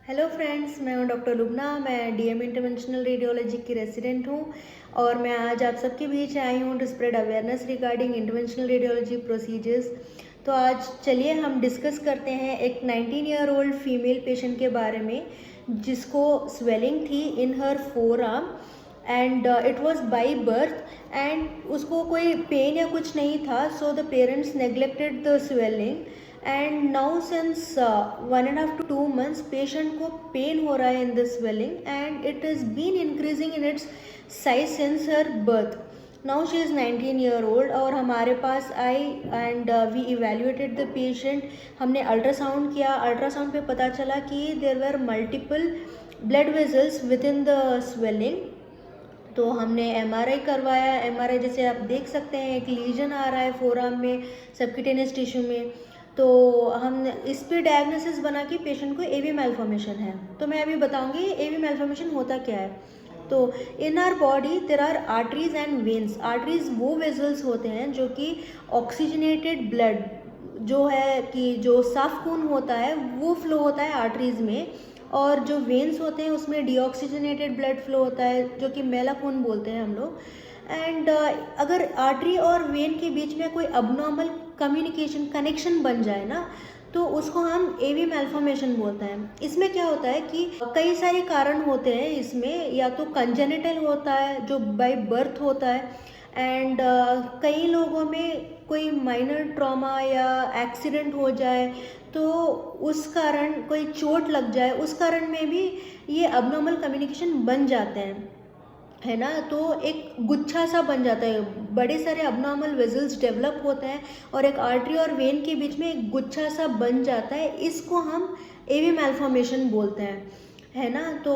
Hello friends, मैं हूं doctor Lubna. मैं डीएम इंटरवेंशनल रेडियोलॉजी की रेसिडेंट हूं और मैं आज आप सबके बीच आई हूं to spread awareness regarding interventional radiology procedures. तो आज चलिए हम डिस्कस करते हैं एक 19 ईयर ओल्ड फीमेल पेशेंट के बारे में जिसको स्वेलिंग थी in her forearm and it was by birth and उसको कोई पेन या कुछ नहीं था। So the parents neglected the swelling and now since 1.5 to 2 months patient को पेन हो रहा है in the swelling and it is been increasing in its size since her birth. Now she is 19 year old और हमारे पास आई and we evaluated the patient. हमने ultrasound किया। अल्ट्रासाउंड पे पता चला कि there were multiple blood vessels within the swelling. तो हमने एमआरआई करवाया। एमआरआई जैसे आप देख सकते हैं एक लीजन आ रहा है फोरआर्म में, सबक्यूटेनियस टिश्यू में। तो हम इस पे डायग्नोसिस बना कि पेशेंट को एवी मैल्फॉर्मेशन है। तो मैं अभी बताऊंगी एवी मैल्फॉर्मेशन होता क्या है। तो in our body there are arteries and veins. Arteries वो वेजल्स होते हैं जो कि ऑक्सीजनेटेड ब्लड जो है कि जो साफ खून होता है वो फ्लो होता है आर्टरीज में, और जो वेन्स होते हैं उसमें डीऑक्सीजनेटेड ब्लड फ्लो होता है जो कि मैला खून बोलते हैं हम लोग। एंड अगर आर्टरी और वेन के बीच में कोई अबनॉर्मल कम्युनिकेशन कनेक्शन बन जाए ना तो उसको हम एवी मैल्फॉर्मेशन बोलते हैं। इसमें क्या होता है कि कई सारे कारण होते हैं इसमें, या तो कंजेनिटल होता है जो बाय बर्थ होता है एंड कई लोगों में कोई माइनर ट्रॉमा या एक्सीडेंट हो जाए तो उस कारण कोई चोट लग जाए उस कारण में भी ये अबनॉर्मल कम्युनिकेशन बन जाते हैं, है ना। तो एक गुच्छा सा बन जाता है, बड़े सारे अबनॉर्मल वेजल्स डेवलप होते हैं और एक आर्टरी और वेन के बीच में एक गुच्छा सा बन जाता है। इसको हम एवी मैल्फॉर्मेशन बोलते हैं, है ना। तो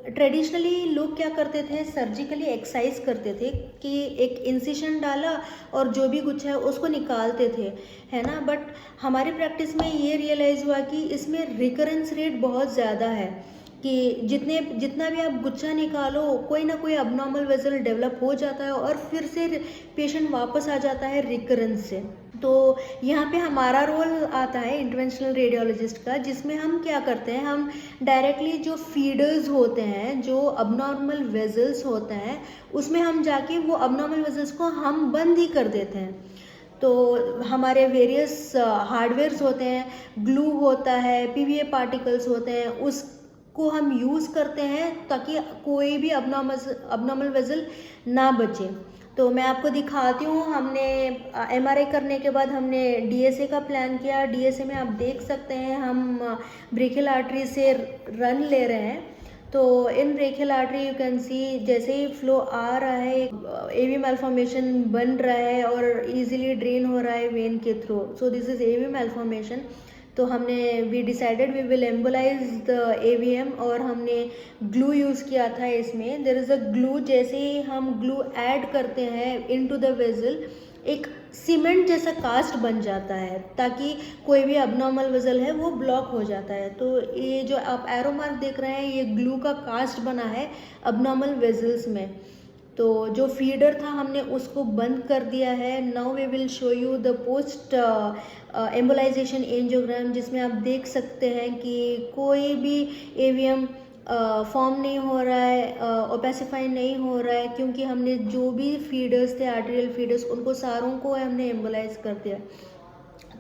ट्रेडिशनली लोग क्या करते थे, सर्जिकली एक्सरसाइज करते थे कि एक इंसिशन डाला और जो भी गुच्छा है उसको निकालते थे, है ना। बट हमारी प्रैक्टिस में ये रियलाइज़ हुआ कि इसमें रिकरेंस रेट बहुत ज़्यादा है कि जितना भी आप गुच्छा निकालो कोई ना कोई अबनॉर्मल वेजल डेवलप हो जाता है और फिर से पेशेंट वापस आ जाता है रिकरेंस से। तो यहाँ पे हमारा रोल आता है इंटरवेंशनल रेडियोलॉजिस्ट का, जिसमें हम क्या करते हैं, हम डायरेक्टली जो फीडर्स होते हैं, जो अबनॉर्मल वेजल्स होते हैं, उसमें हम जाके वो अबनॉर्मल वेजल्स को हम बंद ही कर देते हैं। तो हमारे वेरियस हार्डवेयर्स होते हैं, ग्लू होता है, पीवीए पार्टिकल्स होते हैं, उसको हम यूज़ करते हैं ताकि कोई भी अबनॉर्मल वेजल ना बचे। तो मैं आपको दिखाती हूँ। हमने एमआरआई करने के बाद हमने डीएसए का प्लान किया। डीएसए में आप देख सकते हैं हम ब्रेकियल आर्टरी से रन ले रहे हैं। तो in brachial artery you can see जैसे ही फ्लो आ रहा है एवी मैल्फॉर्मेशन बन रहा है और इजीली ड्रेन हो रहा है वेन के through. So this is AV malformation. तो हमने we decided we will embolize the AVM और हमने ग्लू यूज़ किया था इसमें। देयर इज़ अ ग्लू, जैसे ही हम ग्लू ऐड करते हैं इनटू द वेजल एक सीमेंट जैसा कास्ट बन जाता है ताकि कोई भी अबनॉर्मल वेजल है वो ब्लॉक हो जाता है। तो ये जो आप एरो मार्क देख रहे हैं ये ग्लू का कास्ट बना है अबनॉर्मल वेजल्स में। तो जो फीडर था हमने उसको बंद कर दिया है। Now we will show you the post embolisation angiogram, जिसमें आप देख सकते हैं कि कोई भी एवीएम फॉर्म नहीं हो रहा है, ओपेसिफाई नहीं हो रहा है, क्योंकि हमने जो भी फीडर्स थे आर्टेरियल फीडर्स उनको सारों को हमने एम्बोलाइज कर दिया।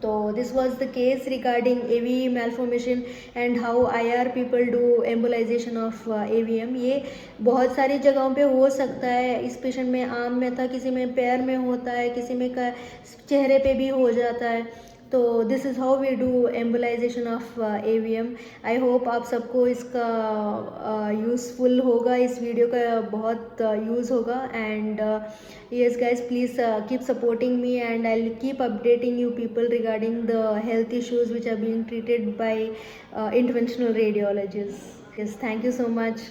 तो this was the case regarding AV malformation and how IR people do embolisation of AVM. ये बहुत सारी जगहों पे हो सकता है। इस पेशेंट में आर्म में था, किसी में पैर में होता है, किसी में चेहरे पे भी हो जाता है। तो this is how we do embolisation of AVM. I hope आप सबको इसका यूज़फुल होगा, इस वीडियो का बहुत यूज़ होगा। And yes guys, please keep supporting me and I'll keep updating you people regarding the health issues which are being treated by interventional radiologists. Yes, thank you so much.